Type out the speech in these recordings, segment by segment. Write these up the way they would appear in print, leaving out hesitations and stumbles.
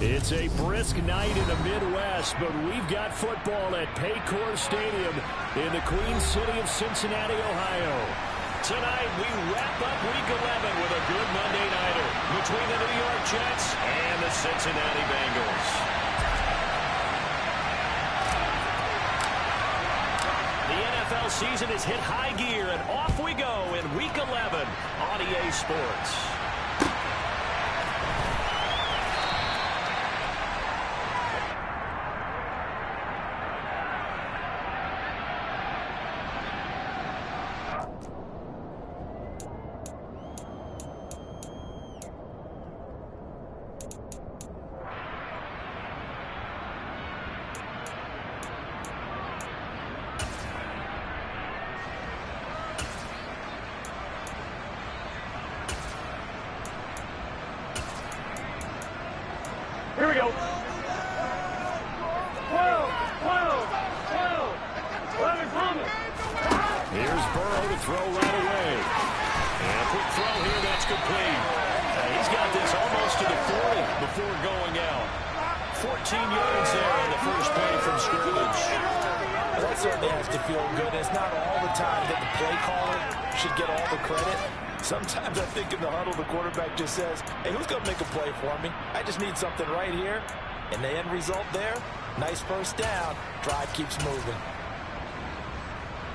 It's a brisk night in the Midwest, but we've got football at Paycor Stadium in the Queen City of Cincinnati, Ohio. Tonight, we wrap up Week 11 with a good Monday nighter between the New York Jets and the Cincinnati Bengals. The NFL season has hit high gear, and off we go in Week 11 on EA Sports. Here we go. 12, 12, 12, 11 Thomas. Here's Burrow to throw right away. And a quick throw here, that's complete. He's got this almost to the 40 before going out. 14 yards there on the first play from scrimmage. That certainly has to feel good. It's not all the time that the play caller should get all the credit. Sometimes I think in the huddle, the quarterback just says, hey, who's going to make a play for me? I just need something right here. And the end result there, nice first down. Drive keeps moving.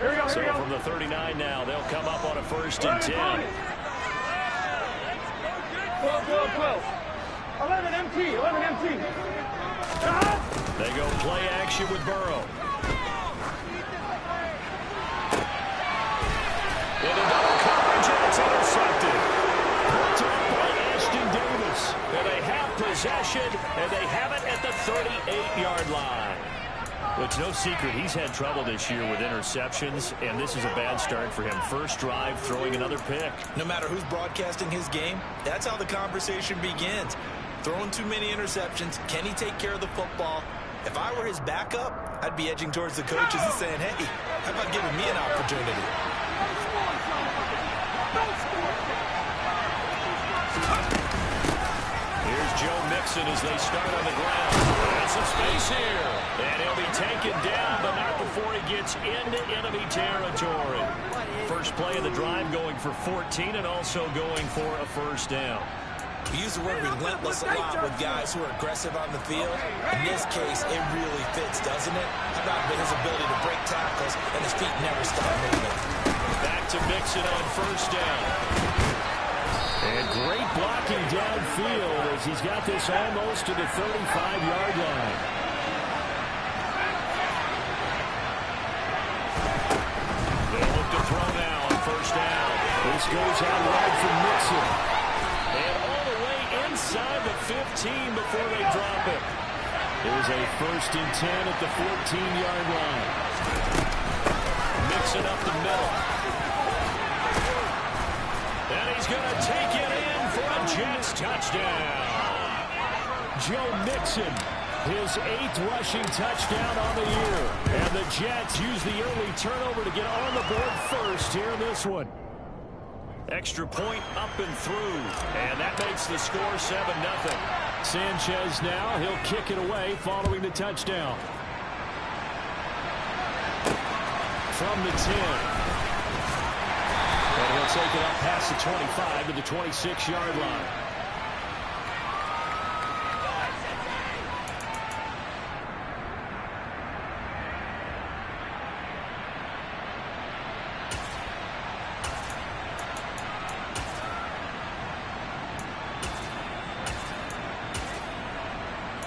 Here we go, so from the 39 now, they'll come up on a 1st and 10. 12, 12, 12. 11 MT, 11 MT. They go play action with Burrow. Into double coverage, and it's intercepted. Picked up by Ashton Davis. And they have possession, and they have it at the 38-yard line. Well, it's no secret he's had trouble this year with interceptions, and this is a bad start for him. First drive, throwing another pick. No matter who's broadcasting his game, that's how the conversation begins. Throwing too many interceptions, can he take care of the football? If I were his backup, I'd be edging towards the coaches and saying, hey, how about giving me an opportunity? Here's Joe Mixon as they start on the ground. And some space here. And he'll be taken down, but not before he gets into enemy territory. First play of the drive going for 14 and also going for a first down. We use the word relentless a lot with guys who are aggressive on the field. In this case, it really fits, doesn't it? How about his ability to break tackles and his feet never stop moving? Back to Mixon on first down. And great blocking downfield as he's got this almost to the 35-yard line. They'll look to throw now on first down. This goes out wide for Mixon. And all the way inside the 15 before they drop it. There's a 1st and 10 at the 14-yard line. Mixon up the middle. And he's going to take it in for a Jets touchdown. Joe Mixon, his 8th rushing touchdown on the year. And the Jets use the early turnover to get on the board first here in this one. Extra point up and through. And that makes the score 7-0. Sanchez now, he'll kick it away following the touchdown. From the 10. And he'll take it up past the 25 to the 26-yard line.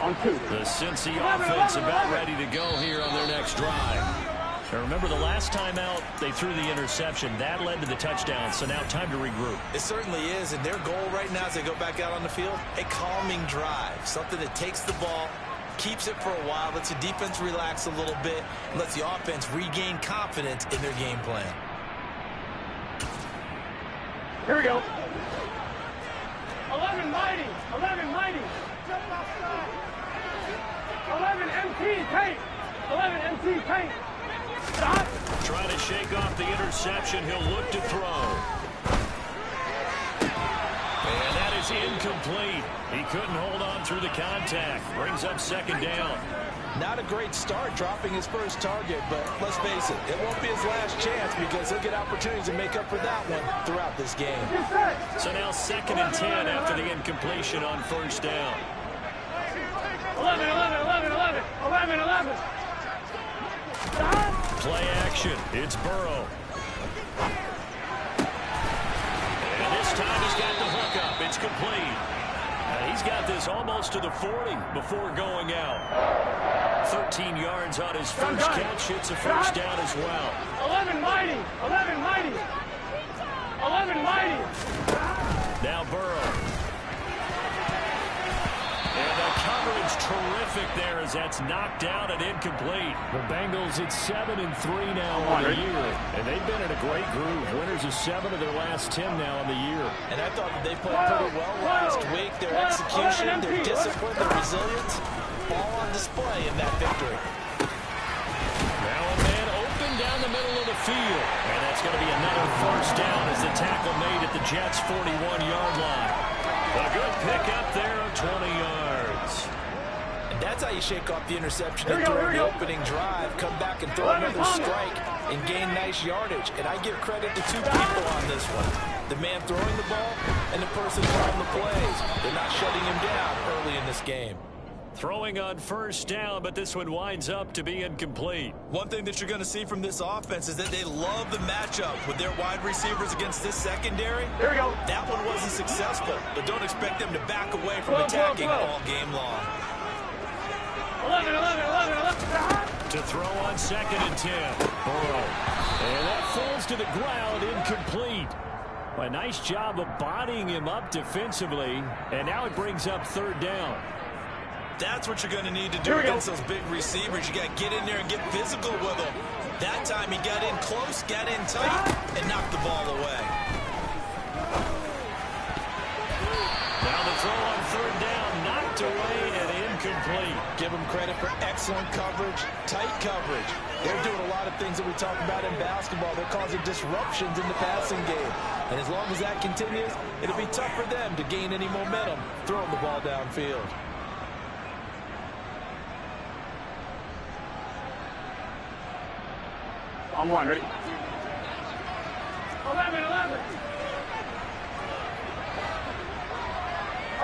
On 2. The Cincy offense about ready to go here on their next drive. Now remember, the last time out, they threw the interception. That led to the touchdown, so now time to regroup. It certainly is, and their goal right now as they go back out on the field, a calming drive, something that takes the ball, keeps it for a while, lets the defense relax a little bit, and lets the offense regain confidence in their game plan. Here we go. 11 mighty. 11 mighty. 11 MT paint. 11 MT paint. Stop. Trying to shake off the interception. He'll look to throw. And that is is incomplete. He couldn't hold on through the contact. Brings up second down. Not a great start dropping his first target, but let's face it, it won't be his last chance because he'll get opportunities to make up for that one throughout this game. So now 2nd and 10 after the incompletion on first down. 11, 11, 11, 11, 11, 11. Play action. It's Burrow. And this time he's got the hook up. It's complete. And he's got this almost to the 40 before going out. 13 yards on his first catch. It's a first down as well. 11 mighty. 11 mighty. 11 mighty. Now Burrow. And the coverage terrific there as that's knocked down and incomplete. The Bengals at 7-3 now on the year. And they've been in a great groove. Winners of 7 of their last 10 now on the year. And I thought that they played pretty well last week. Their execution, their discipline, their resilience, all on display in that victory. Now a man open down the middle of the field. And that's going to be another first down as the tackle made at the Jets' 41-yard line. A good pickup there of 20 yards. And that's how you shake off the interception and throw the opening drive, come back and throw another strike and gain nice yardage. And I give credit to 2 people on this one. The man throwing the ball and the person calling the plays. They're not shutting him down early in this game. Throwing on first down, but this one winds up to be incomplete. One thing that you're going to see from this offense is that they love the matchup with their wide receivers against this secondary. Here we go. That one wasn't successful, but don't expect them to back away from attacking all game long. 11, 11, 11, 11. To throw on 2nd and 10. Burrow. And that falls to the ground, incomplete. A nice job of bodying him up defensively, and now it brings up 3rd down. That's what you're going to need to do against those big receivers. You got to get in there and get physical with them. That time he got in close, got in tight, and knocked the ball away. Now the throw on 3rd down, knocked away and incomplete. Give them credit for excellent coverage, tight coverage. They're doing a lot of things that we talk about in basketball. They're causing disruptions in the passing game. And as long as that continues, it'll be tough for them to gain any momentum throwing the ball downfield. On 1, ready? 11, 11.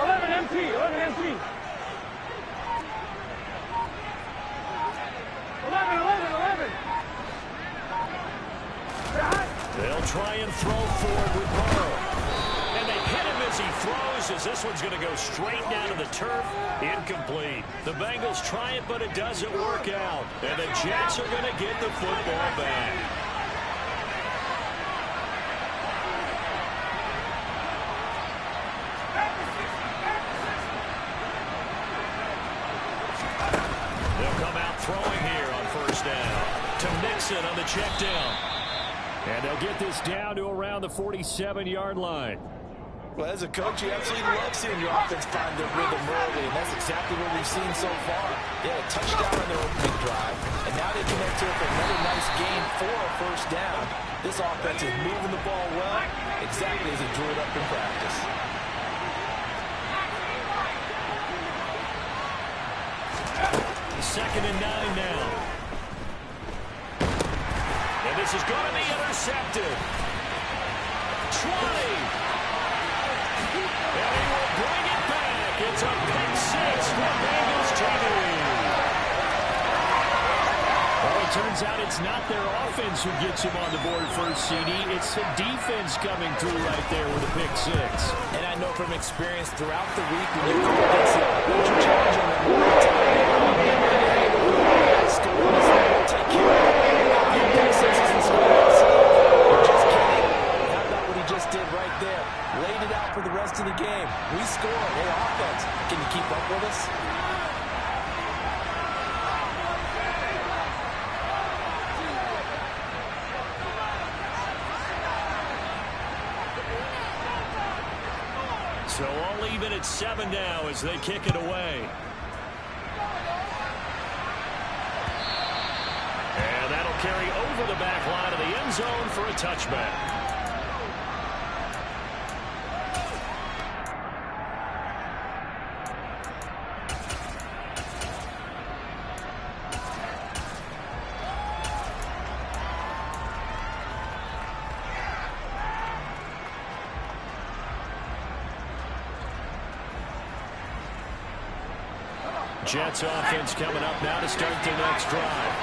11 MT, 11 MT. 11, 11, 11. They'll try and throw forward with Burrow. And they hit him as he throws, as this one's going to go straight down to the turf. Incomplete. The Bengals try it, but it doesn't work out. And the Jets are going to get the football back. They'll come out throwing here on first down. To Mixon on the check down. And they'll get this down to around the 47-yard line. Well, as a coach, you absolutely love seeing your offense find their rhythm early, and that's exactly what we've seen so far. They had a touchdown on their opening drive, and now they connect to it for another nice gain for a first down. This offense is moving the ball well, exactly as it drew it up in practice. Second and 9 now. And this is going to be intercepted. 20. And he will bring it back. It's a pick 6 for Bengals TV. Well, it turns out it's not their offense who gets him on the board first, CD. It's the defense coming through right there with a pick 6. And I know from experience throughout the week when you go against the opponent, you're challenging them all the time. Take care of it. Pick 6s and scores. You're just kidding. How about what he just did right there? Laid it out for the rest of the game. We scored. Hey, offense, can you keep up with us? So all even at 7 now as they kick it away. And that'll carry over the back line of the end zone for a touchback. Jets offense coming up now to start their next drive.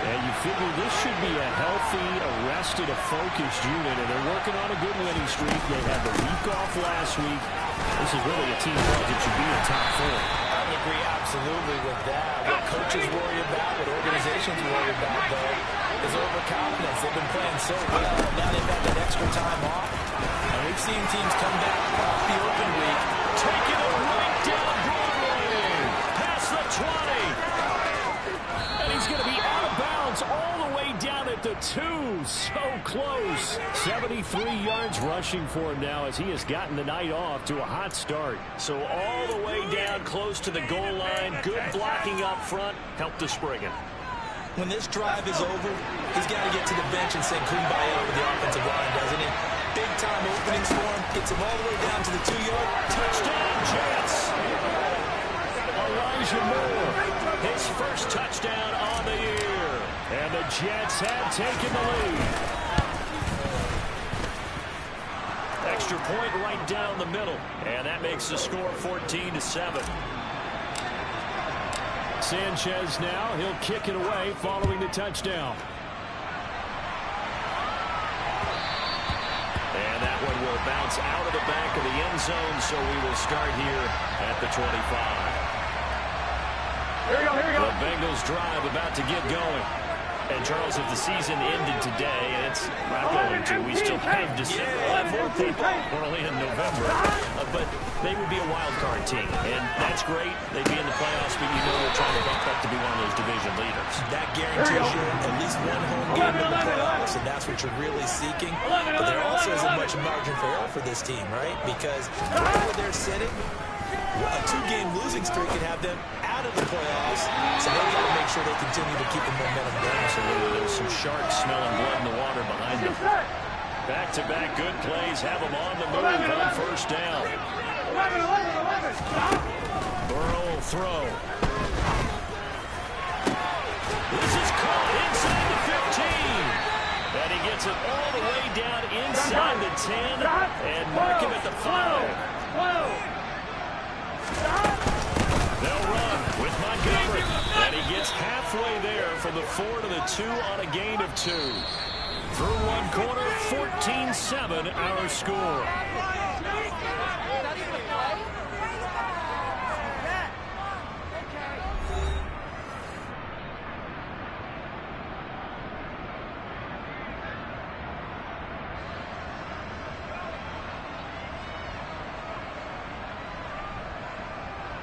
And you figure this should be a healthy, arrested, a focused unit, and they're working on a good winning streak. They had the week off last week. This is really a team that should be in top 4. I would agree absolutely with that. What coaches worry about, what organizations worry about, though, is overconfidence. They've been playing so well. Now they've got that extra time off. And we've seen teams come back off the open week. Taking it right down Broadway. Past the 20. And he's going to be out of bounds all the way down at the 2. So close. 73 yards rushing for him now as he has gotten the night off to a hot start. So all the way down close to the goal line. Good blocking up front. Helped to spring him. When this drive is over, he's got to get to the bench and say kumbaya for the offensive line, doesn't he? Big-time openings for him. Gets him all the way down to the 2-yard. Touchdown, Jets. Elijah Moore, his first touchdown on the year. And the Jets have taken the lead. Extra point right down the middle. And that makes the score 14-7. Sanchez now, he'll kick it away following the touchdown. And that one will bounce out of the back of the end zone, so we will start here at the 25. Here we go, here we go. The Bengals drive about to get going. And Charles, if the season ended today, and it's not going to, we still have December. More people. We're only in November. But they would be a wild card team. And that's great. They'd be in the playoffs, but you know they're trying to bump up to be one of those division leaders. That guarantees you at least one home game in the playoffs, and that's what you're really seeking. But there also isn't much margin for error for this team, right? Because right where they're sitting, a 2-game losing streak could have them out of the playoffs, so they've got to make sure they continue to keep the momentum going. Absolutely. There's some sharks smelling blood in the water behind them. Back-to-back good plays have them on the move on first down. 11. Burrow will throw. This is caught inside the 15. And he gets it all the way down inside the 10 and mark him at the 5. They'll run with Montgomery. And he gets halfway there from the 4 to the 2 on a gain of 2. Through one quarter, 14-7 our score.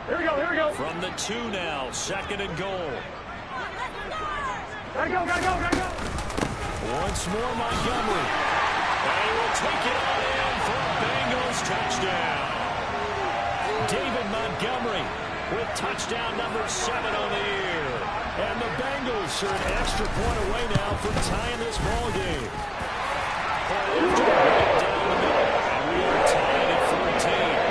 Here we go. From the 2 now, 2nd and goal. Gotta go. Once more, Montgomery. And he will take it on in for a Bengals touchdown. David Montgomery with touchdown number 7 on the year. And the Bengals are an extra point away now from tying this ball game. Right down the middle, and we are tied at 14.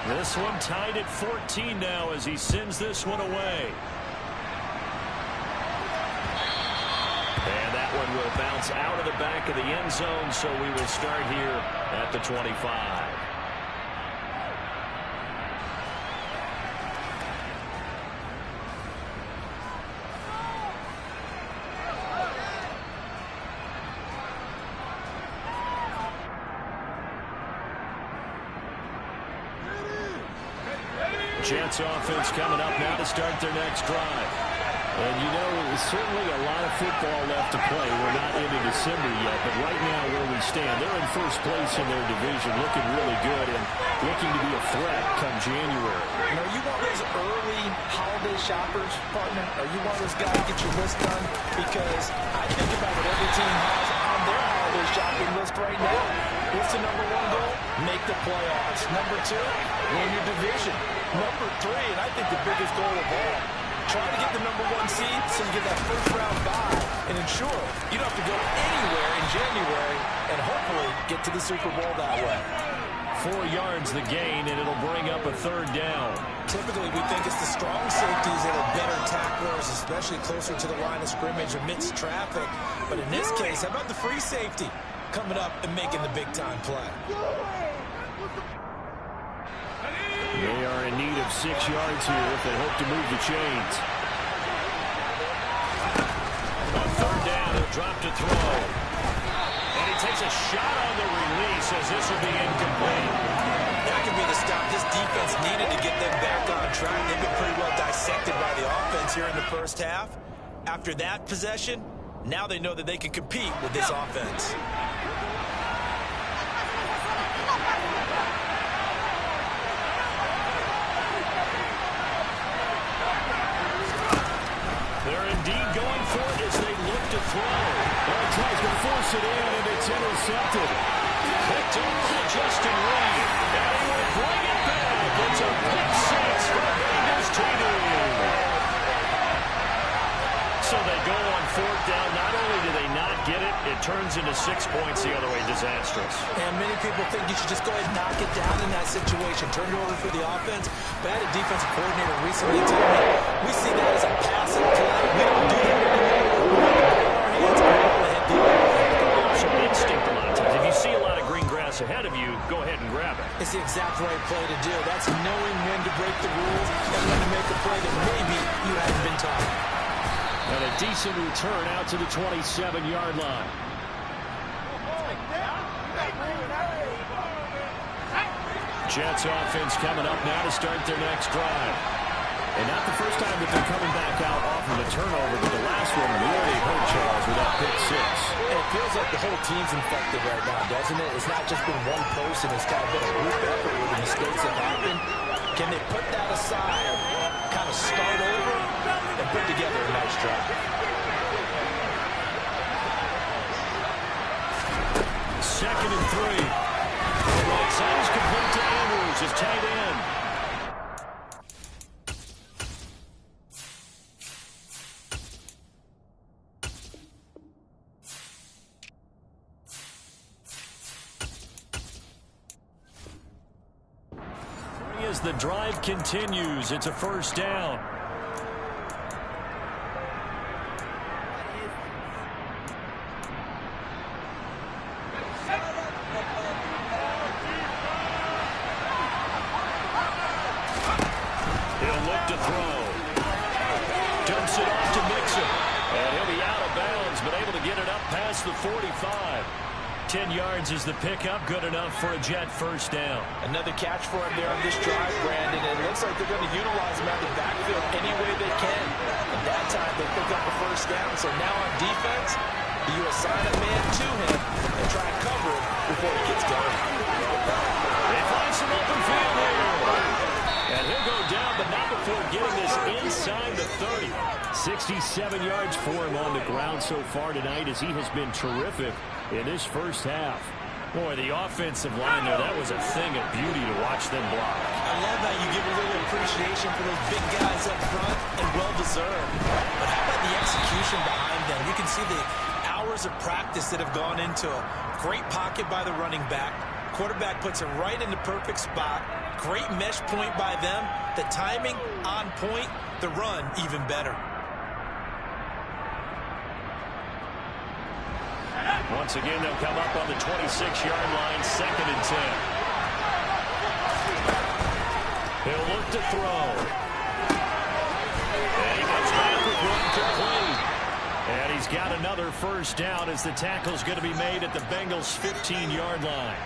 This one tied at 14 now as he sends this one away. And that one will bounce out of the back of the end zone, so we will start here at the 25. Jets offense coming up now to start their next drive. And you know, there's certainly a lot of football left to play. We're not into December yet, but right now where we stand, they're in first place in their division, looking really good and looking to be a threat come January. You know, you want those early holiday shoppers, partner? Are you one of those guys to get your list done? Because I think about what every team has on their holiday shopping list right now. What's the number 1 goal? Make the playoffs. Number 2, win your division. Number 3, and I think the biggest goal of all, try to get the number 1 seed so you get that first-round bye and ensure you don't have to go anywhere in January and hopefully get to the Super Bowl that way. 4 yards the gain, and it'll bring up a 3rd down. Typically, we think it's the strong safeties that are better tacklers, especially closer to the line of scrimmage amidst traffic. But in this case, how about the free safety coming up and making the big-time play? They are in need of 6 yards here if they hope to move the chains. On 3rd down, he'll drop to throw. And he takes a shot on the release as this will be incomplete. That can be the stop this defense needed to get them back on track. They've been pretty well dissected by the offense here in the first half. After that possession, now they know that they can compete with this offense. They're indeed going for it as they look to throw. Well, he tries to force it in, and it's intercepted. Picked up by Justin Reed. And he will bring it back. It's a pick 6 for the Bengals TD. So they go on 4th down. Not only do they not get it, it turns into 6 points the other way. Disastrous. And many people think you should just go ahead and knock it down in that situation. Turn it over for the offense. But I had a defensive coordinator recently tell me, we see that as a passing play. We don't do that anymore. We want the ball in our hands and go ahead and deal with it. Some instinct a lot of times. If you see a lot of green grass ahead of you, go ahead and grab it. It's the exact right play to do. That's knowing when to break the rules and when to make a play that maybe you haven't been taught. And a decent return out to the 27-yard line. Jets offense coming up now to start their next drive. And not the first time that they're coming back out off of a turnover, but the last one really hurt Charles with that pick 6. It feels like the whole team's infected right now, doesn't it? It's not just been one person. It's kind of been a group effort where the mistakes have happened. Can they put that aside, kind of start over, and put together a nice drive? Second and 3. The right side is complete to Andrews, his tight end. As the drive continues, it's a 1st down. He'll look to throw. Dumps it off to Mixon. And he'll be out of bounds, but able to get it up past the 45. 10 yards is the pickup, good enough for a Jet 1st down. Another catch for him there on this drive, Brandon. And it looks like they're going to utilize him out of the backfield any way they can. And that time they pick up a 1st down. So now on defense, you assign a man to him and try and cover him before he gets going. They find some open field here. And he'll go down, but not before getting this inside the 30. 67 yards for him on the ground so far tonight as he has been terrific in this first half. Boy, the offensive line there, that was a thing of beauty to watch them block. I love how you give a little appreciation for those big guys up front, and well-deserved. But how about the execution behind them? You can see the hours of practice that have gone into it. Great pocket by the running back. Quarterback puts it right in the perfect spot. Great mesh point by them. The timing on point. The run even better. Once again, they'll come up on the 26-yard line, 2nd and 10. He'll look to throw. And he comes back with one complete. And he's got another 1st down as the tackle's going to be made at the Bengals' 15-yard line.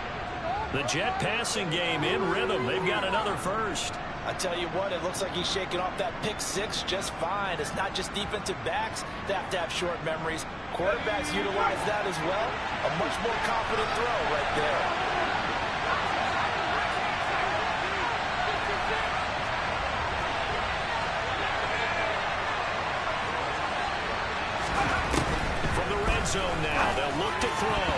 The Jet passing game in rhythm. They've got another 1st. I tell you what, it looks like he's shaking off that pick 6 just fine. It's not just defensive backs that have to have short memories. Quarterbacks utilize that as well. A much more confident throw right there. From the red zone now, they'll look to throw.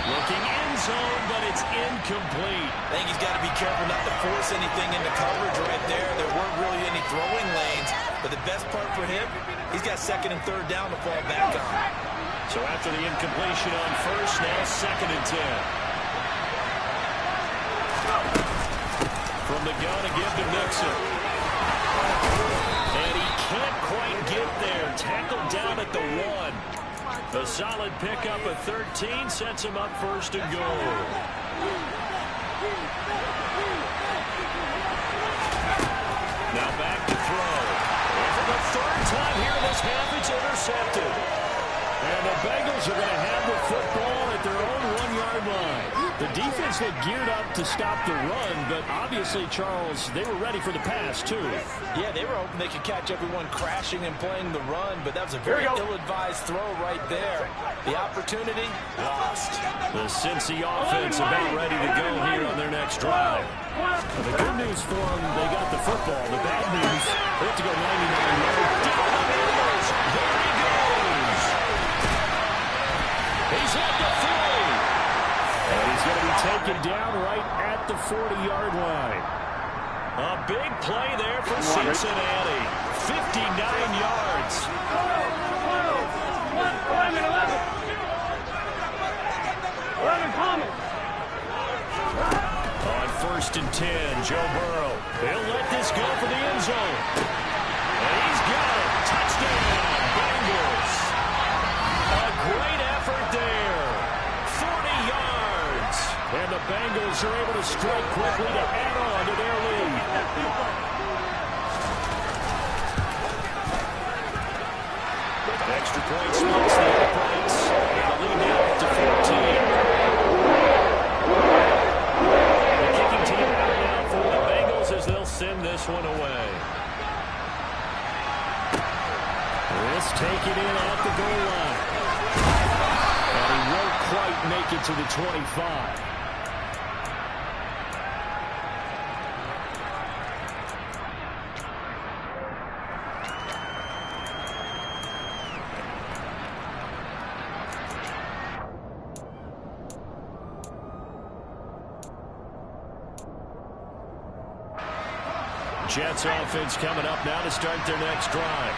Looking end zone, but it's incomplete. I think he's got to be careful not to force anything into coverage right there. There weren't really any throwing lanes, but the best part for him, he's got second and third down to fall back on. So after the incompletion on first, now second and 10. From the gun again to Mixon. And he can't quite get there. Tackled down at the 1. A solid pickup of 13 sets him up first and goal. Now back to throw. And for the third time here this half, it's intercepted. And the Bengals are going to have the football at their own 1-yard line. The defense looked geared up to stop the run, but obviously, Charles, they were ready for the pass, too. Yeah, they were hoping they could catch everyone crashing and playing the run, but that was a very ill-advised throw right there. The opportunity, lost. The Cincy offense about ready to go here on their next drive. The good news for them, they got the football. The bad news, they have to go 99 yards. Down the middle. There he goes. He's at the 3. And he's going to be taken down right at the 40-yard line. A big play there for Cincinnati. 59 yards. 11 coming. On first and 10, Joe Burrow. He'll let this go for the end zone. And he's got it. Touchdown, Bengals. A great effort there. 40 yards. And the Bengals are able to strike quickly to add on to their lead. Extra point splits the uprights. And the lead now up to 14. The kicking team out now for the Bengals as they'll send this one away. This taken in at the goal line. And he won't quite make it to the 25. Jets offense coming up now to start their next drive.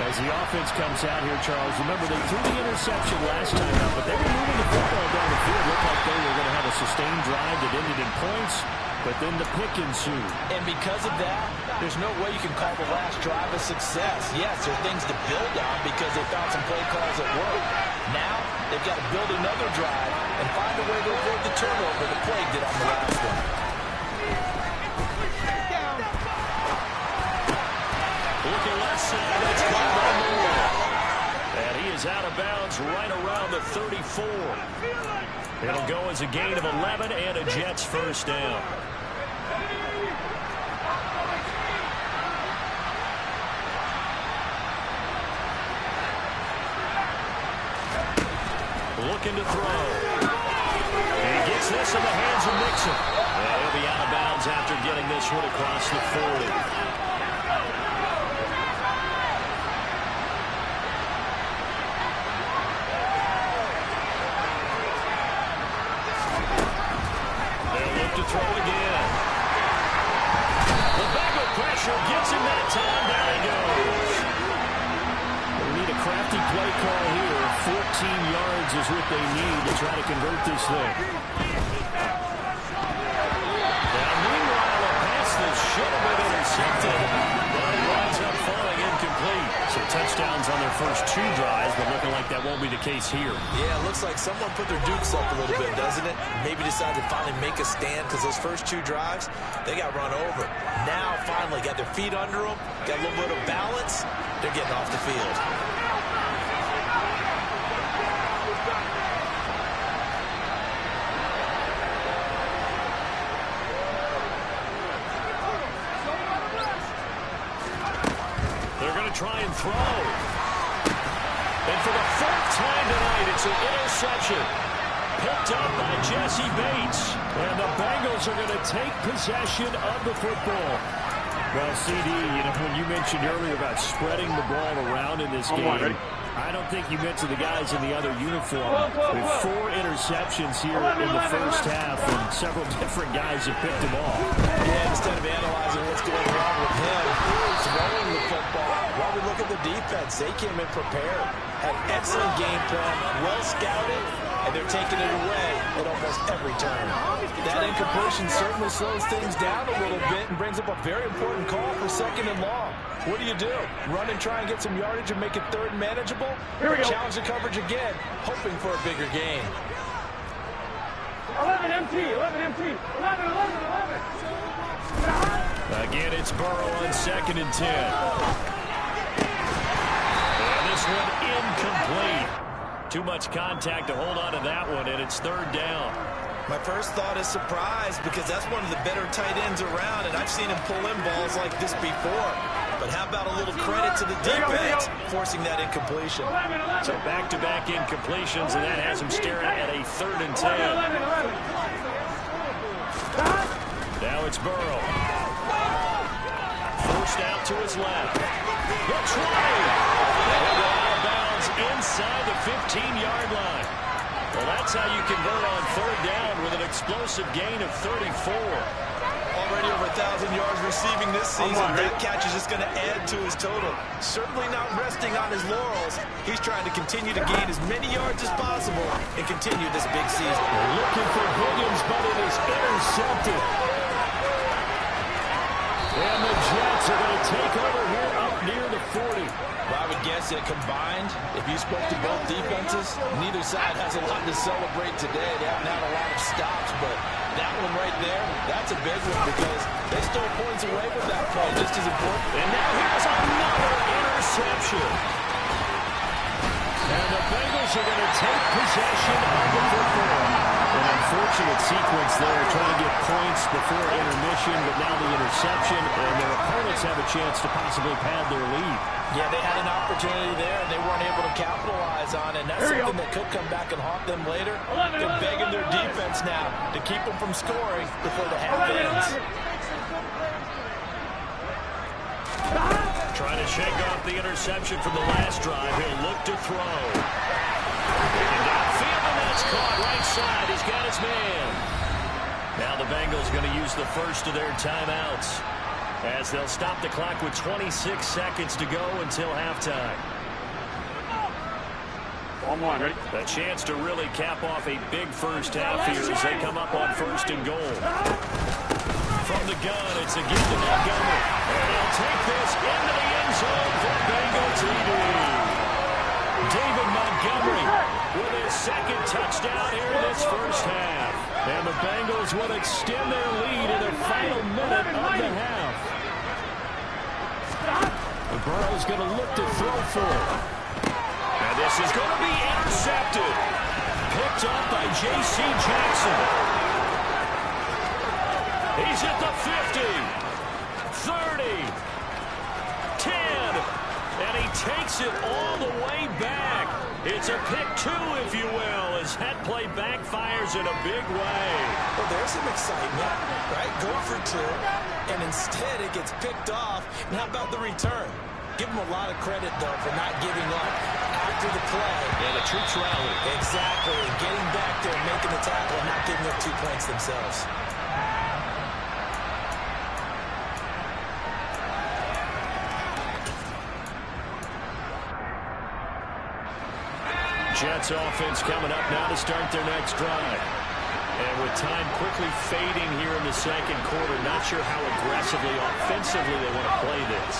As the offense comes out here, Charles, remember they threw the interception last time out, but they were moving the football down the field. Looked like they were going to have a sustained drive that ended in points, but then the pick ensued. And because of that, there's no way you can call the last drive a success. Yes, there are things to build on because they found some play calls that work. Now, they've got to build another drive and find a way to avoid the turnover the play did on the last one. Looking left side, that's caught by Moore. And he is out of bounds right around the 34. It'll go as a gain of 11 and a Jets first down. Looking to throw. He gets this in the hands of Mixon. And he'll be out of bounds after getting this one across the 40. Throw again. The Bengal pressure gets him that time. There he goes. We need a crafty play call here. 14 yards is what they need to try to convert this thing. Now, meanwhile, a pass that should have been intercepted, but it winds up falling incomplete. So touchdowns on their first 2 drives, but looking like that won't be the case here. Yeah, it looks like someone put their dukes up a little bit, doesn't it? Maybe decided to finally make a stand because those first 2 drives, they got run over. Now, finally, got their feet under them, got a little bit of balance. They're getting off the field. They're going to try and throw. And for the 4th time tonight, it's an interception. Picked up by Jesse Bates. And the Bengals are going to take possession of the football. Well, CD, when you mentioned earlier about spreading the ball around in this game, I don't think you mentioned the guys in the other uniform. With 4 interceptions here in the first half, and several different guys have picked them off. Yeah, instead of analyzing what's going wrong with him, throwing the football, while we look at the defense, they came in prepared, had excellent game plan, well scouted, and they're taking it away at almost every turn. That incompletion certainly slows things down a little bit and brings up a very important call for 2nd and long. What do? Run and try and get some yardage and make it 3rd and manageable? Here we go. Challenge the coverage again, hoping for a bigger gain. 11 MT, 11 MT, 11, 11, 11. Again, it's Burrow on 2nd and 10. And this one incomplete. Too much contact to hold on to that one, and it's 3rd down. My first thought is surprise, because that's one of the better tight ends around, and I've seen him pull in balls like this before. But how about a little credit to the defense forcing that incompletion? So back-to-back incompletions, and that has him staring at a 3rd and 10. Now it's Burrow. Forced out to his left. The try. Out of bounds inside the 15-yard line. Well, that's how you convert on 3rd down with an explosive gain of 34. Already over 1,000 yards receiving this season. That catch is just going to add to his total. Certainly not resting on his laurels. He's trying to continue to gain as many yards as possible and continue this big season. Looking for Williams, but it is intercepted. And the Jets are going to take over here up near the 40. Well, I would guess that combined, if you spoke to both defenses, neither side has a lot to celebrate today. They haven't had a lot of stops, but that one right there, that's a big one because they stole points away from that play, just as important. And now here's another interception. And the Bengals are going to take possession of the football. An unfortunate sequence there, trying to get points before intermission, but now the interception, and their opponents have a chance to possibly pad their lead. Yeah, they had an opportunity there, and they weren't able to capitalize on it, and that's something that could come back and haunt them later. They're begging their defense now to keep them from scoring before the half ends. Trying to shake off the interception from the last drive. He'll look to throw. Taken downfield, and that's caught right side. He's got his man. Now the Bengals going to use the first of their timeouts, as they'll stop the clock with 26 seconds to go until halftime. Ready? A chance to really cap off a big first half here as they come up on 1st and goal. From the gun, it's again to Montgomery. And he'll take this into the end zone for Bengal TD. David Montgomery with his 2nd touchdown here in this first half. And the Bengals will extend their lead in the final minute of the half. The Burrow's going to look to throw for it. And this is going to be intercepted. Picked up by J.C. Jackson. He's at the 50, 30, 10, and he takes it all the way back. It's a pick 2, if you will, as that play backfires in a big way. Well, there's some excitement, right? Go for 2, and instead it gets picked off. And how about the return? Give them a lot of credit, though, for not giving up after the play. And the troops rally. Exactly. Getting back there, making the tackle, and not giving up 2 points themselves. Jets offense coming up now to start their next drive. And with time quickly fading here in the 2nd quarter, not sure how aggressively, offensively they want to play this.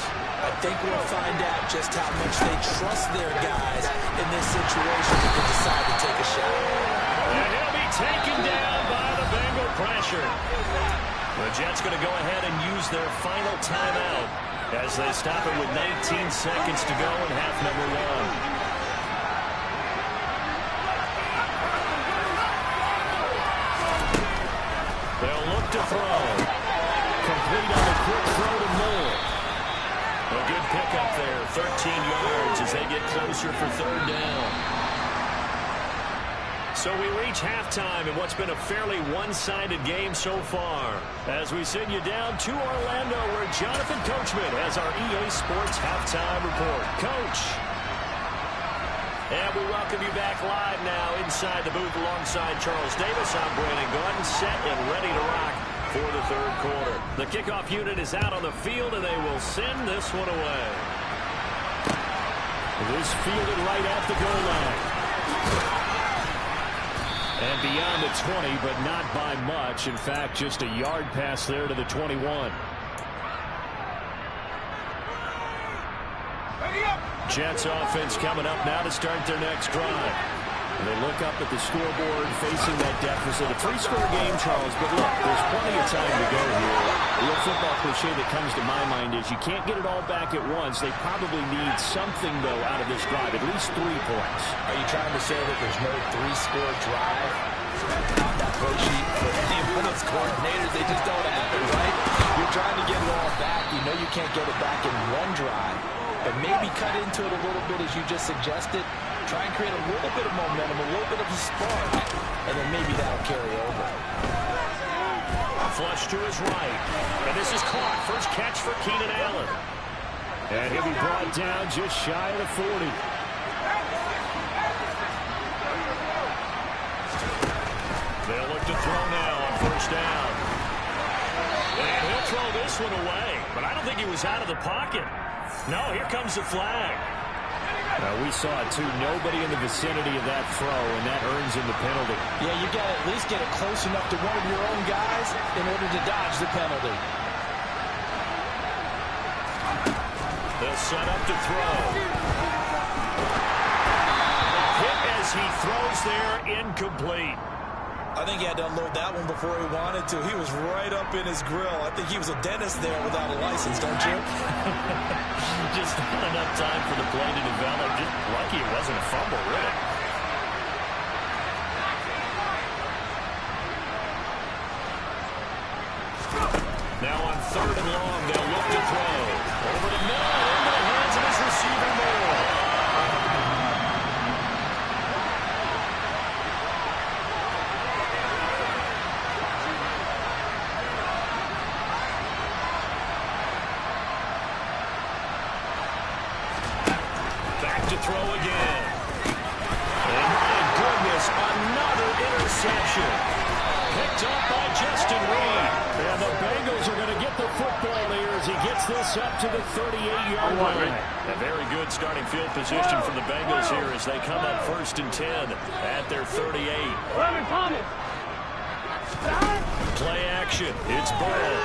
I think we'll find out just how much they trust their guys in this situation if they decide to take a shot. And he'll be taken down by the Bengal pressure. The Jets going to go ahead and use their final timeout as they stop it with 19 seconds to go in half number 1. They'll look to throw. Complete on the quick throw to Moore. A good pickup there, 13 yards as they get closer for 3rd down. So we reach halftime in what's been a fairly one-sided game so far. As we send you down to Orlando, where Jonathan Coachman has our EA Sports Halftime Report. Coach. And we welcome you back live now inside the booth alongside Charles Davis. I'm Brandon Gordon, set and ready to rock for the third quarter. The kickoff unit is out on the field, and they will send this one away. This fielded right at the goal line. And beyond the 20, but not by much. In fact, just a yard pass there to the 21. Jets offense coming up now to start their next drive. And they look up at the scoreboard facing that deficit. A three-score game, Charles, but look, there's plenty of time to go here. The real football cliche that comes to my mind is you can't get it all back at once. They probably need something, though, out of this drive, at least 3 points. Are you trying to say that there's no three-score drive on that play sheet for any of those coordinators? They just don't have it, right? You're trying to get it all back. You know you can't get it back in one drive. But maybe cut into it a little bit as you just suggested. Try and create a little bit of momentum, a little bit of a spark, and then maybe that'll carry over. Flush to his right. And this is caught. First catch for Keenan Allen. And he'll be brought down just shy of the 40. They'll look to throw now on first down. And he'll throw this one away. But I don't think he was out of the pocket. No, here comes the flag. We saw it, too. Nobody in the vicinity of that throw, and that earns him the penalty. Yeah, you got to at least get it close enough to one of your own guys in order to dodge the penalty. They'll set up to throw. Hit as he throws there, incomplete. I think he had to unload that one before he wanted to. He was right up in his grill. I think he was a dentist there without a license, don't you? Just not enough time for the play to develop. Just lucky it wasn't a fumble, really. Now on third and long, they'll look to throw. Over the middle, into the hands of his receiver, Moore. Throw again. And my goodness, another interception. Picked up by Justin Reed. And the Bengals are going to get the football here as he gets this up to the 38-yard line. A very good starting field position for the Bengals here as they come up 1st and 10 at their 38. Play action. It's Burrow.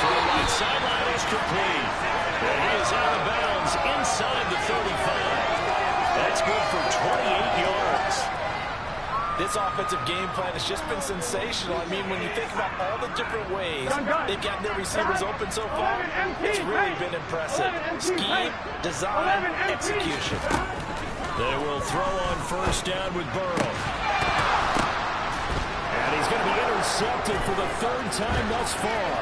And sideline is complete. And he is out of bounds inside the 35. That's good for 28 yards. This offensive game plan has just been sensational. I mean, when you think about all the different ways they've gotten their receivers open so far, it's really been impressive. Scheme, design, execution. They will throw on first down with Burrow. And he's going to be intercepted for the 3rd time thus far.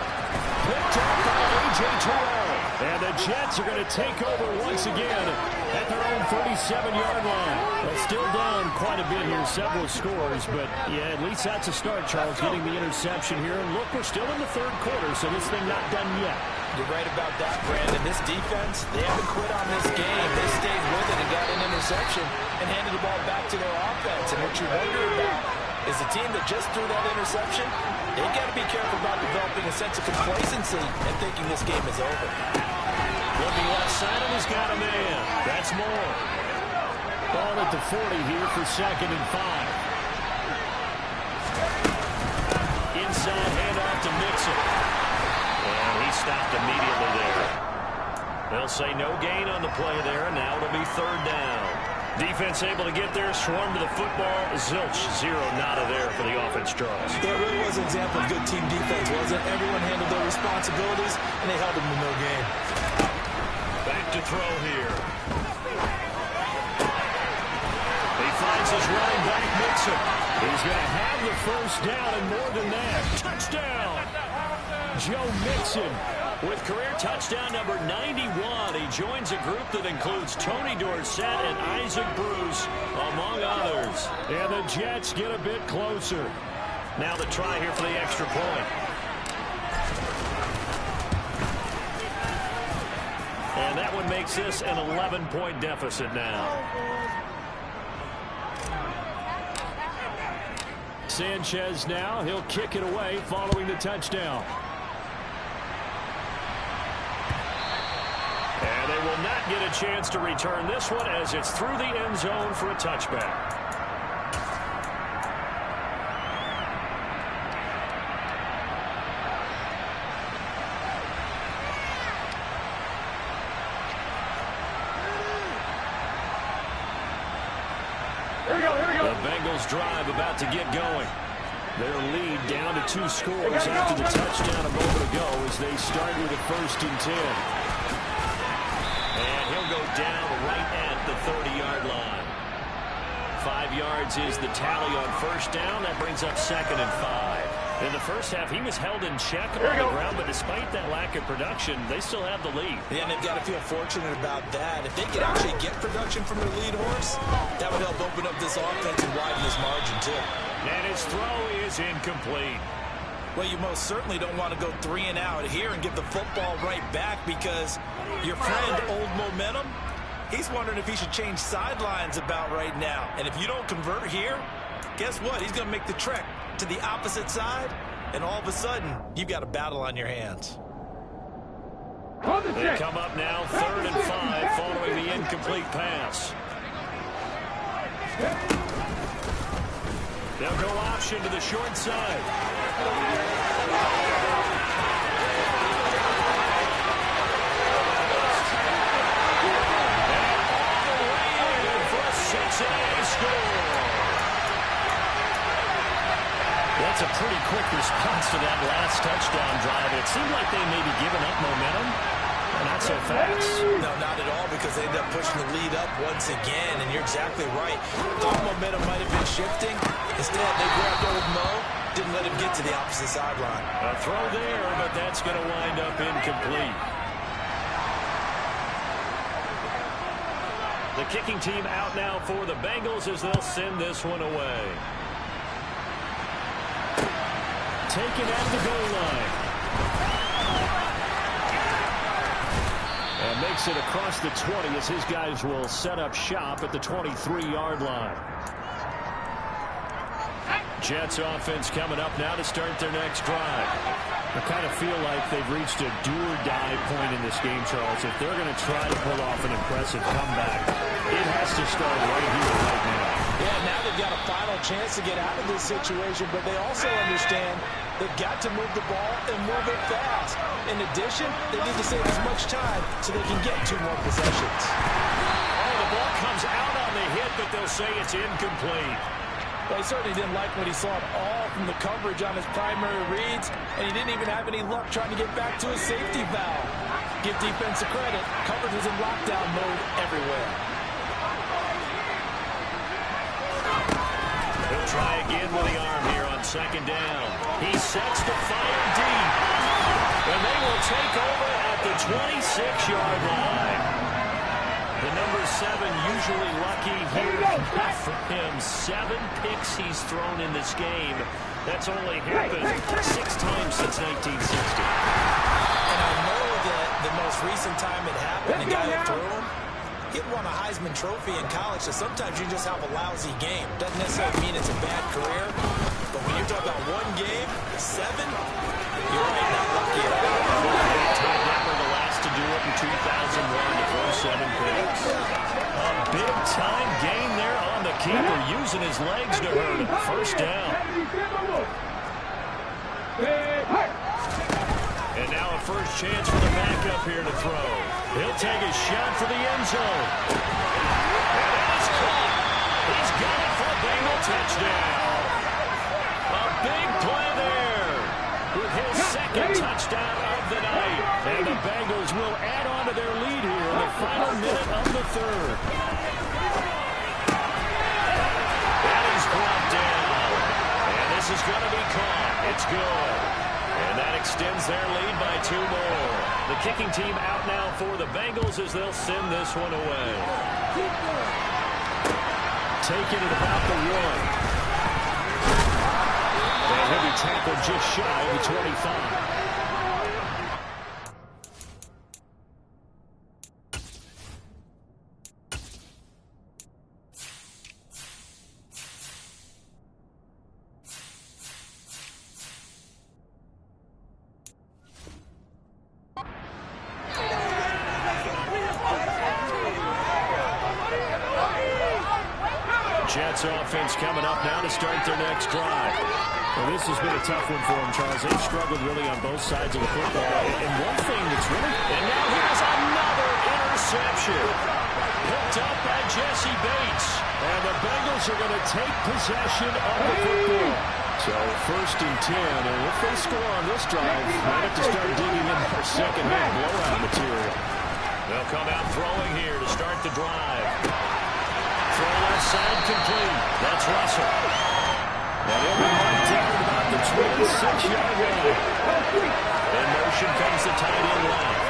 Picked up by A.J. Terrell. And the Jets are going to take over once again at their own 37-yard line. Well, still down quite a bit here, several scores. But, yeah, at least that's a start, Charles, getting the interception here. And look, we're still in the 3rd quarter, so this thing not done yet. You're right about that, Brandon. This defense, they haven't quit on this game. They stayed with it and got an interception and handed the ball back to their offense. And what you wonder about is the team that just threw that interception, they've got to be careful about developing a sense of complacency and thinking this game is over. Looking left side, and he's got a man. That's Moore. Ball at the 40 here for 2nd and 5. Inside handoff to Mixon. And he stopped immediately there. They'll say no gain on the play there, and now it'll be 3rd down. Defense able to get there, swarm to the football. Zilch, 0 nada there for the offense, Charles. That really was an example of good team defense, wasn't it? Everyone handled their responsibilities, and they held them to no gain. Back to throw here. He finds his running back, Mixon. He's going to have the first down, and more than that, touchdown. Joe Mixon with career touchdown number 91. He joins a group that includes Tony Dorsett and Isaac Bruce, among others. And the Jets get a bit closer. Now the try here for the extra point. And that one makes this an 11-point deficit now. Sanchez now, he'll kick it away following the touchdown. And they will not get a chance to return this one as it's through the end zone for a touchback. The Bengals drive about to get going. Their lead down to 2 scores after the touchdown a moment ago as they start with a 1st and 10. And he'll go down right at the 30-yard line. 5 yards is the tally on 1st down. That brings up 2nd and 5. In the first half, he was held in check on the ground, but despite that lack of production, they still have the lead. Yeah, and they've got to feel fortunate about that. If they could actually get production from their lead horse, that would help open up this offense and widen this margin, too. And his throw is incomplete. Well, you most certainly don't want to go 3 and out here and give the football right back because your friend, Old Momentum, he's wondering if he should change sidelines about right now. And if you don't convert here, guess what? He's going to make the trek to the opposite side, and all of a sudden, you've got a battle on your hands. They come up now 3rd and 5 following the incomplete pass. They'll go option to the short side. And all the way in for a 6-A score. That's a pretty quick response to that last touchdown drive. It seemed like they may be giving up momentum. Not so fast. No, not at all, because they end up pushing the lead up once again, and you're exactly right. Thought momentum might have been shifting. Instead, they grabbed Old Mo, didn't let him get to the opposite sideline. A throw there, but that's going to wind up incomplete. The kicking team out now for the Bengals as they'll send this one away. Taken at the goal line. And makes it across the 20 as his guys will set up shop at the 23-yard line. Jets offense coming up now to start their next drive. I kind of feel like they've reached a do-or-die point in this game, Charles. If they're going to try to pull off an impressive comeback, it has to start right here, right now. Yeah, now they've got a final chance to get out of this situation, but they also understand they've got to move the ball and move it fast. In addition, they need to save as much time so they can get 2 more possessions. Oh, the ball comes out on the hit, but they'll say it's incomplete. Well, he certainly didn't like what he saw at all from the coverage on his primary reads, and he didn't even have any luck trying to get back to his safety valve. Give defense a credit. Coverage was in lockdown mode everywhere. He'll try again with the arm here on 2nd down. He sets the fire deep. And they will take over at the 26-yard line. The number 7 usually lucky here for him. 7 picks he's thrown in this game. That's only happened 6 times since 1960. And I know that the most recent time it happened, the guy who threw him, he won a Heisman Trophy in college, so sometimes you just have a lousy game. Doesn't necessarily mean it's a bad career, but when you're talking about 1 game, 7, you're right, not lucky at all. Never the last to do it in 2001 to throw 7 picks. A big-time gain there on the keeper, using his legs to hurt him. 1st down. And now a first chance for the backup here to throw. He'll take a shot for the end zone. And it is caught. He's got it for a Bengal touchdown. A big play there with his 2nd touchdown of the night. And the Bengals will add on to their lead here in the final minute of the 3rd. That is brought down. And this is going to be caught. It's good. And that extends their lead by 2 more. The kicking team out now for the Bengals as they'll send this one away. Taking it about the 1. And he'll be tackled just shy of the 25. Jets offense coming up now to start their next drive. Well, this has been a tough one for them, Charles. They've struggled really on both sides of the football. And one thing that's really... And now here's another interception. Picked up by Jesse Bates. And the Bengals are going to take possession of the football. So first and 10. And if they score on this drive, they have to start digging in for second-hand blowout material. They'll come out throwing here to start the drive. Throw left side complete. That's Russell. And he'll be right down about the 26-yard line. In motion comes the tight end line.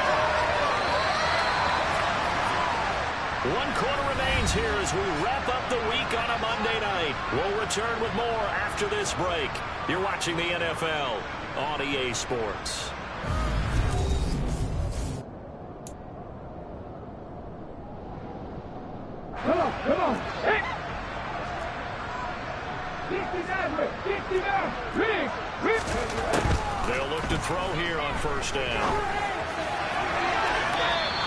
1 quarter remains here as we wrap up the week on a Monday night. We'll return with more after this break. You're watching the NFL on EA Sports. Come on. Hey! They'll look to throw here on first down.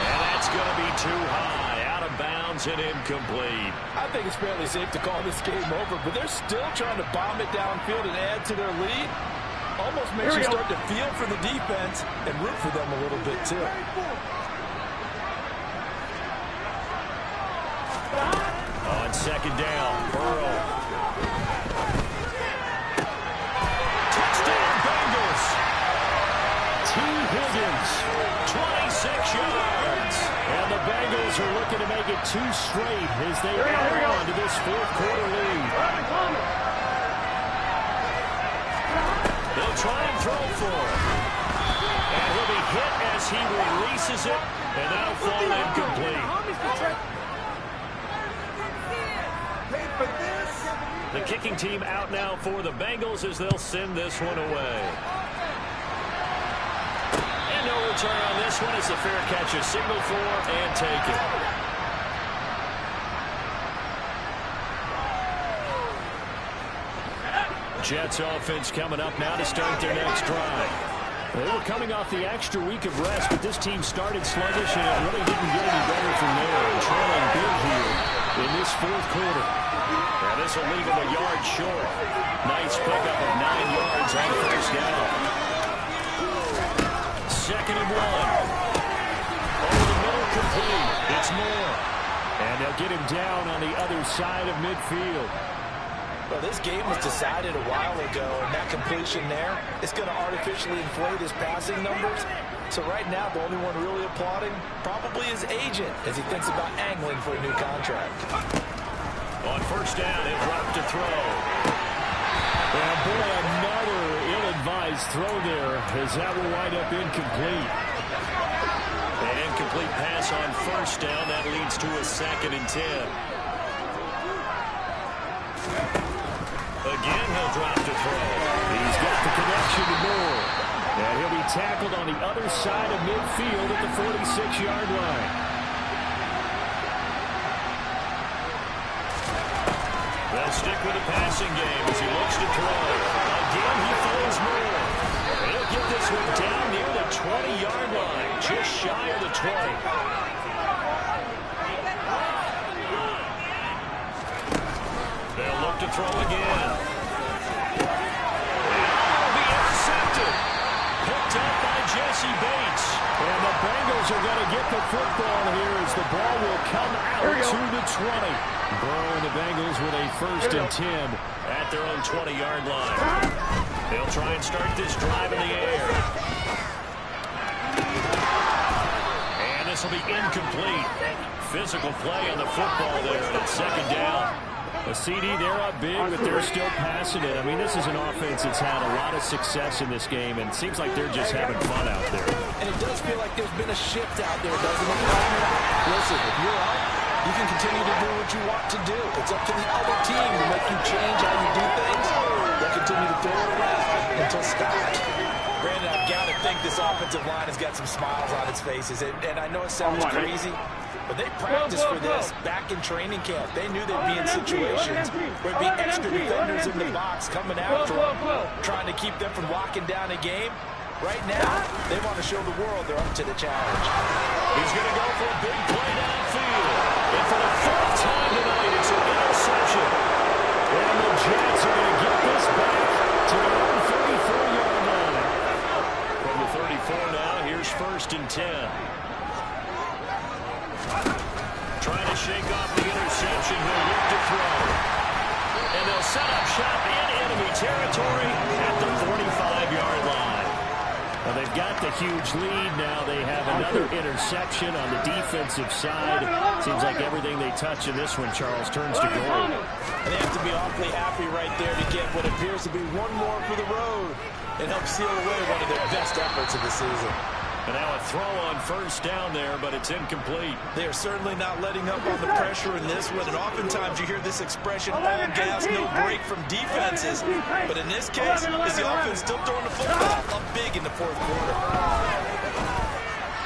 And that's going to be too high. Out of bounds and incomplete. I think it's fairly safe to call this game over, but they're still trying to bomb it downfield and add to their lead. Almost makes you start to feel for the defense and root for them a little bit, too. On second down, Burrow. Touchdown, Bengals. T. Higgins, 26 yards. And the Bengals are looking to make it 2 straight as they add on to this fourth quarter lead. They'll try and throw for him. And he'll be hit as he releases it, and that'll fall incomplete. The kicking team out now for the Bengals as they'll send this one away. And no return on this one as the fair catch is signaled for and taken. Jets offense coming up now to start their next drive. They were coming off the extra week of rest, but this team started sluggish and it really didn't get any better from there. And trailing big here in this fourth quarter. Now this will leave him a yard short. Nice pickup of 9 yards on first down. Second and 1. Over the middle, complete. It's Moore. And they'll get him down on the other side of midfield. Well, this game was decided a while ago, and that completion there is going to artificially inflate his passing numbers. So right now, the only one really applauding probably his agent as he thinks about angling for a new contract. On first down, he'll drop to throw. And boy, another ill-advised throw there as that will wind up incomplete. An incomplete pass on first down. That leads to a 2nd and 10. Again, he'll drop to throw. He's got the connection to Moore. And he'll be tackled on the other side of midfield at the 46-yard line. They'll stick with the passing game as he looks to throw. Again, he throws Moore. He'll get this one down near the 20-yard line, just shy of the 20. They'll look to throw again. That'll be intercepted. Picked up by Jesse Bates. And the Bengals are going to get the football here as the ball will come out to the 20. Burrow and the Bengals with a 1st and 10 at their own 20-yard line. They'll try and start this drive in the air. And this will be incomplete. Physical play on the football there, and it's second down. A CD, they're up big, but they're still passing it. I mean, this is an offense that's had a lot of success in this game, and it seems like they're just having fun out there. And it does feel like there's been a shift out there, doesn't it? Listen, if you're out, you can continue to do what you want to do. It's up to the other team to make you change how you do things. They'll continue to throw it around until stopped. Brandon, I've got to think this offensive line has got some smiles on its faces. And I know it sounds crazy, but they practiced for this back in training camp. They knew they'd be in situations where it'd be extra defenders in the box coming after them, trying to keep them from locking down a game. Right now, they want to show the world they're up to the challenge. He's going to go for a big play downfield. And for the 4th time tonight, it's an interception. shake off the interception. He'll look to throw. And they'll set up shop in enemy territory at the 45-yard line. Well, they've got the huge lead. Now they have another interception on the defensive side. Seems like everything they touch in this one, Charles, turns to gold. And they have to be awfully happy right there to get what appears to be one more for the road and help seal away one of their best efforts of the season. And now a throw on first down there, but it's incomplete. They are certainly not letting up on the pressure in this one, and oftentimes you hear this expression, all gas, no break from defenses. But in this case, is the offense still throwing the football up big in the fourth quarter.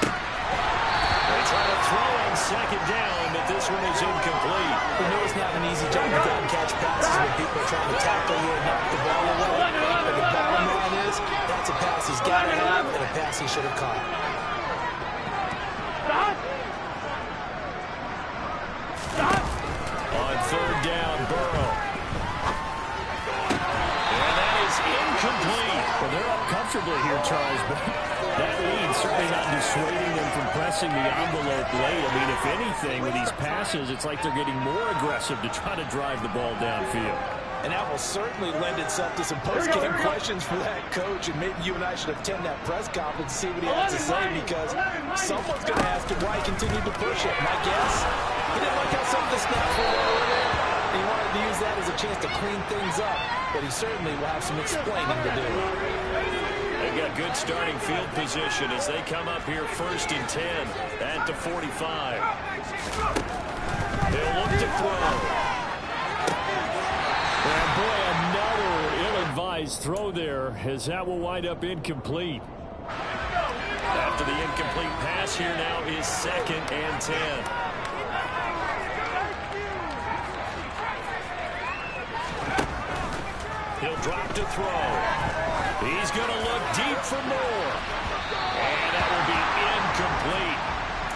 They try to throw on second down, but this one is incomplete. We know it's not an easy job to go and catch passes when people are trying to tackle you and knock the ball away. But the bottom line is, that's a pass he's got to have and a pass he should have caught. On third down, Burrow. And that is incomplete. Well, they're up comfortably here, Charles, but that lead certainly not dissuading them from pressing the envelope late. I mean, if anything, with these passes, it's like they're getting more aggressive to try to drive the ball downfield. And that will certainly lend itself to some post-game questions for that coach. And maybe you and I should attend that press conference and see what he has to say, because someone's going to ask him why he continued to push it. My guess, he didn't like how some of the snaps were over there. And he wanted to use that as a chance to clean things up. But he certainly will have some explaining to do. They've got good starting field position as they come up here 1st and 10 at the 45. They'll look to throw. And boy, another ill-advised throw there, as that will wind up incomplete. After the incomplete pass, here now is 2nd and 10. He'll drop to throw. He's going to look deep for more. And that will be incomplete.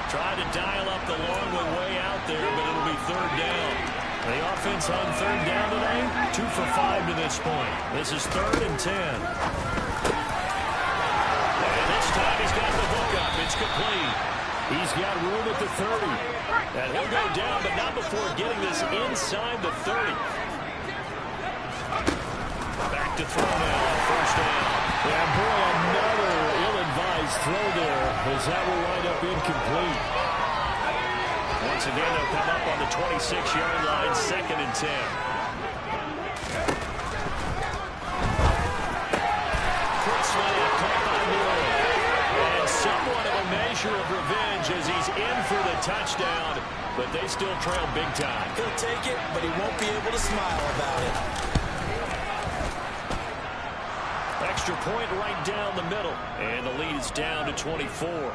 Trying to dial up the long one way out there, but it'll be 3rd down. The offense on 3rd down today, 2 for 5 to this point. This is 3rd and 10. And this time he's got the hook up. It's complete. He's got room at the 30. And he'll go down, but not before getting this inside the 30. Back to throw now on 1st down. And boy, another ill-advised throw there, as that will wind up incomplete. Once again, they'll come up on the 26-yard line, 2nd and 10. Quick slant, caught by Moore. And somewhat of a measure of revenge as he's in for the touchdown, but they still trail big time. He'll take it, but he won't be able to smile about it. Extra point right down the middle, and the lead is down to 24.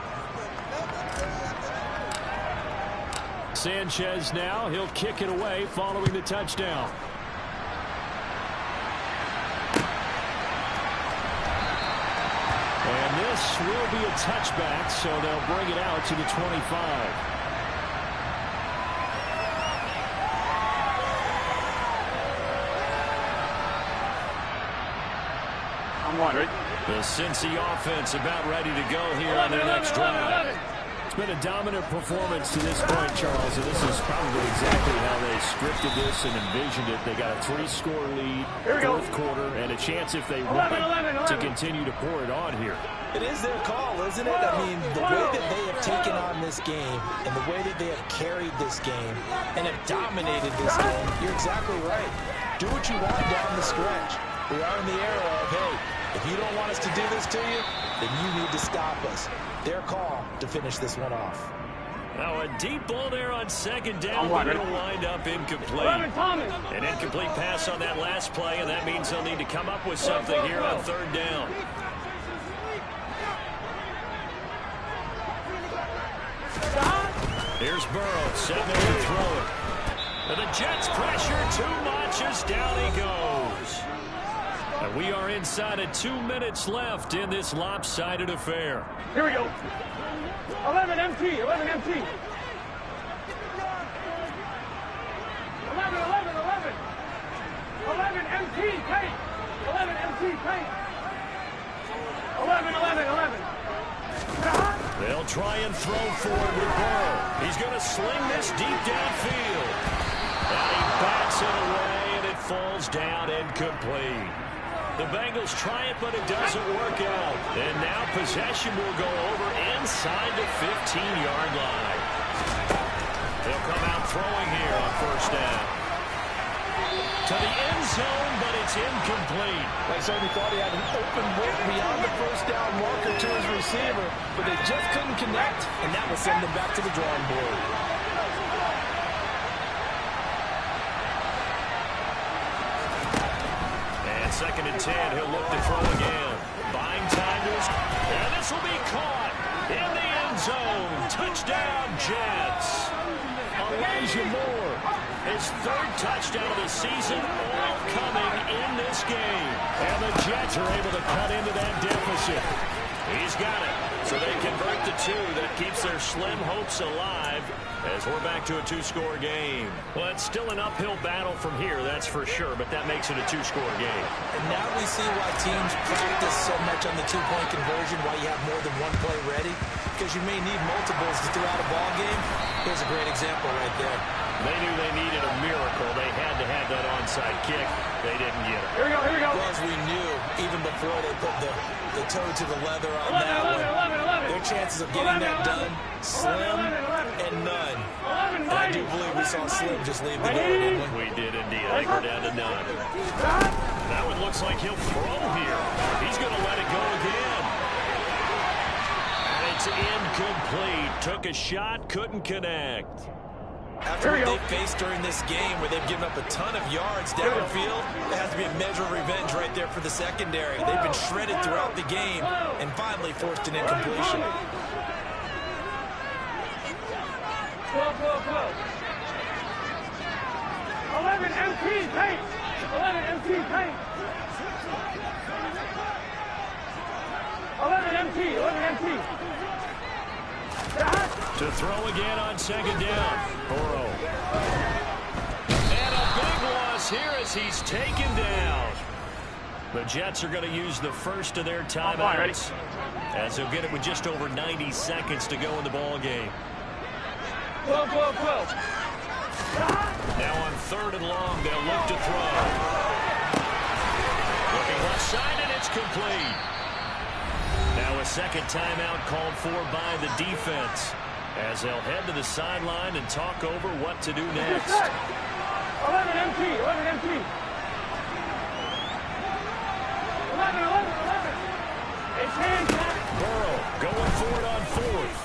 Sanchez now, he'll kick it away following the touchdown. And this will be a touchback, so they'll bring it out to the 25. I'm wondering. The Cincy offense about ready to go here on their next drive. It's been a dominant performance to this point, Charles, and this is probably exactly how they scripted this and envisioned it. They got a 3-score lead, 4th quarter, and a chance if they want to continue to pour it on here. It is their call, isn't it? I mean, the way that they have taken on this game and the way that they have carried this game and have dominated this game, you're exactly right. Do what you want down the stretch. We are in the era of, hey, if you don't want us to do this to you, then you need to stop us. Their call to finish this one off. Now a deep ball there on 2nd down, but it'll wind up incomplete. An incomplete pass on that last play, and that means they'll need to come up with something here on 3rd down. Here's Burrow, setting up to throw it. And the Jets pressure too much as down he goes. And we are inside of 2 minutes left in this lopsided affair. Here we go. 11 MT, 11 MT. 11, 11, 11. 11 MT, paint. 11 MT, paint. 11, 11, 11. They'll try and throw forward with Burrow. He's going to sling this deep downfield. And he bats it away, and it falls down incomplete. The Bengals try it, but it doesn't work out. And now possession will go over inside the 15-yard line. They'll come out throwing here on first down. To the end zone, but it's incomplete. They certainly thought he had an open look beyond the first down marker to his receiver, but they just couldn't connect, and that will send them back to the drawing board. And 2nd and 10, he'll look to throw again. Buying time to his, and this will be caught in the end zone. Touchdown, Jets. Elijah Moore, his 3rd touchdown of the season, all coming in this game. And the Jets are able to cut into that deficit. He's got it. So they convert the 2. That keeps their slim hopes alive as we're back to a 2-score game. Well, it's still an uphill battle from here, that's for sure, but that makes it a 2-score game. And now we see why teams practice so much on the 2-point conversion, why you have more than one play ready, because you may need multiples to throw out a ball game. Here's a great example right there. They knew they needed a miracle. They had to have that onside kick. They didn't get it. Here we go, here we go. Well, as we knew, even before they put the toe to the leather on that one, their chances of getting that done, slim and none. And I do believe we saw Slim just leave the door, didn't we? We did indeed. I think we're down to none. That one looks like he'll throw here. He's going to let it go again. And it's incomplete. Took a shot, couldn't connect. After what they've faced during this game where they've given up a ton of yards downfield, there has to be a measure of revenge right there for the secondary. They've been shredded throughout the game and finally forced an incompletion. Go. 11 empty paint. 11 empty paint. 11 empty. To throw again on 2nd down. Burrow. And a big loss here as he's taken down. The Jets are going to use the first of their timeouts as they'll get it with just over 90 seconds to go in the ball game. Go. Now on 3rd and long, they'll look to throw. Looking left side, and it's complete. Now a 2nd timeout called for by the defense as they'll head to the sideline and talk over what to do next. 11 empty. 11. It's hand back. Burrow going for it on 4th.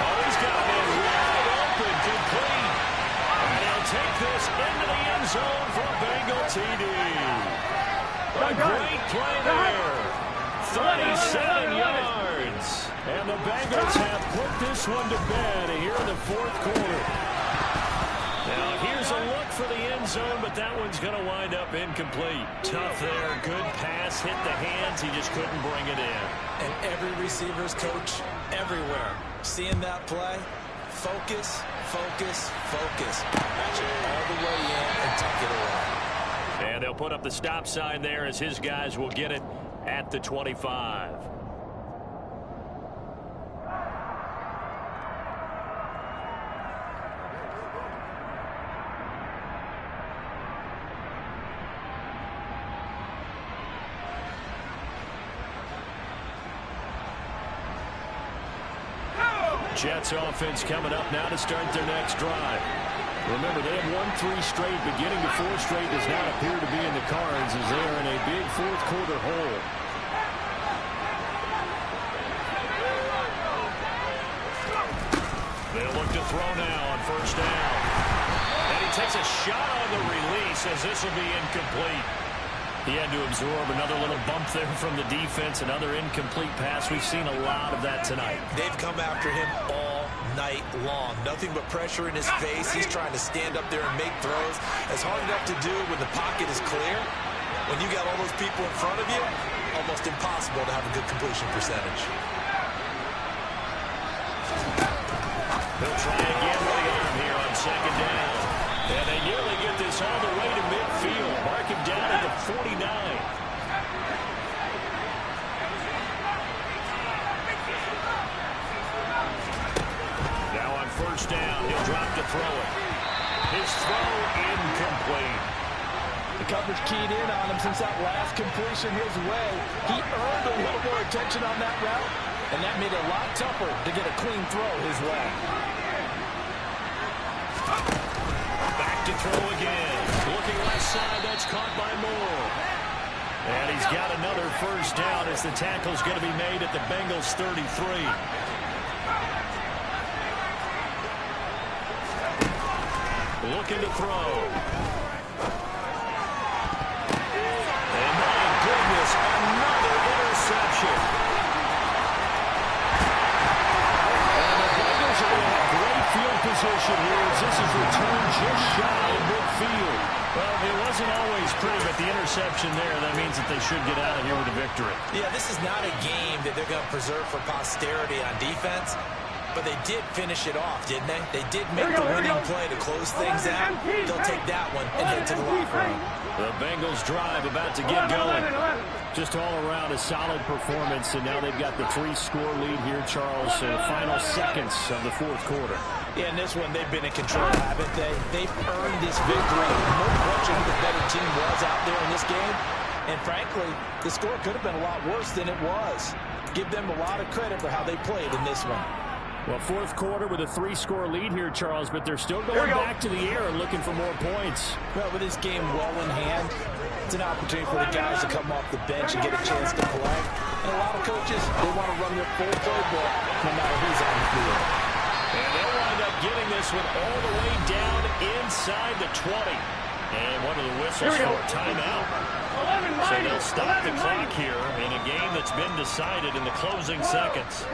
Oh, he's got it wide open, complete. And he'll take this into the end zone for a Bengal TD. A great play there. 37 yards. And the Bengals have put this one to bed here in the 4th quarter. Now here's a look for the end zone, but that one's going to wind up incomplete. Tough there. Good pass. Hit the hands. He just couldn't bring it in. And every receiver's coach everywhere seeing that play. Focus. Match it all the way in and tuck it away. And they'll put up the stop sign there as his guys will get it at the 25. Jets offense coming up now to start their next drive. Remember, they have won 3 straight, but getting to 4 straight does not appear to be in the cards as they are in a big 4th quarter hole. They'll look to throw now on 1st down. And he takes a shot on the release as this will be incomplete. He had to absorb another little bump there from the defense, another incomplete pass. We've seen a lot of that tonight. They've come after him all night long. Nothing but pressure in his face. He's trying to stand up there and make throws. It's hard enough to do when the pocket is clear. When you got all those people in front of you, almost impossible to have a good completion percentage. They'll try again with the arm here on 2nd down. And they nearly get this all the way to midfield. Mark him down at the 49. down. He'll drop to throw it. His throw incomplete. The coverage keyed in on him since that last completion his way. He earned a little more attention on that route, and that made it a lot tougher to get a clean throw his way. Back to throw again. Looking left side, that's caught by Moore. And he's got another first down as the tackle's going to be made at the Bengals 33. Looking to throw. And my goodness, another interception. And the Bengals are going to have great field position here as this is returned just shy of midfield. Well, it wasn't always pretty, but the interception there, that means that they should get out of here with a victory. Yeah, this is not a game that they're going to preserve for posterity on defense, but they did finish it off, didn't they? They did make the winning play to close things out. They'll take that one and head to the locker room. The Bengals drive about to get going. Just all around a solid performance, and now they've got the 3-score lead here, Charles, in the final seconds of the fourth quarter. Yeah, in this one, they've been in control, haven't they? They've earned this victory. No question who the better team was out there in this game. And frankly, the score could have been a lot worse than it was. Give them a lot of credit for how they played in this one. Well, fourth quarter with a 3-score lead here, Charles, but they're still going back to the air and looking for more points. Well, with this game well in hand, it's an opportunity for the guys to come off the bench and get a chance to play. And a lot of coaches, they want to run their full playbook no matter who's on the field. And they'll wind up getting this one all the way down inside the 20. And one of the whistles for a timeout. So they'll stop the clock here in a game that's been decided in the closing seconds.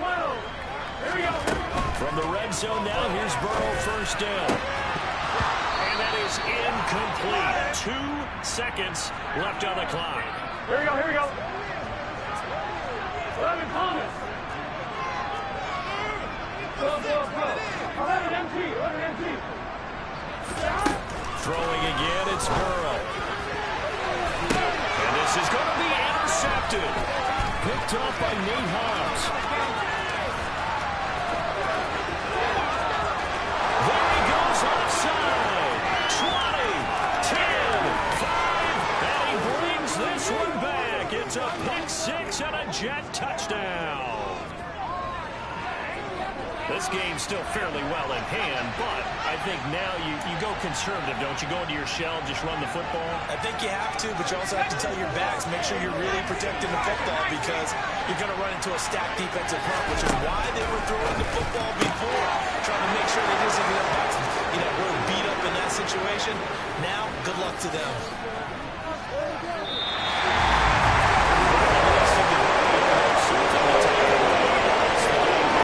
From the red zone now, here's Burrow, first down. And that is incomplete. 2 seconds left on the clock. Here we go, here we go. 11 Thomas. Go. 11 MT, 11 MT. Throwing again, it's Burrow. And this is going to be intercepted. Picked off by Nate Hobbs. There he goes offside. 20, 10, 5, and he brings this one back. It's a pick 6 and a Jet touchdown. This game's still fairly well in hand, but I think now you go conservative, don't you? Go into your shell, just run the football? I think you have to, but you also have to tell your backs, make sure you're really protecting the football because you're going to run into a stacked defensive front, which is why they were throwing the football before, trying to make sure they didn't get really beat up in that situation. Now, good luck to them.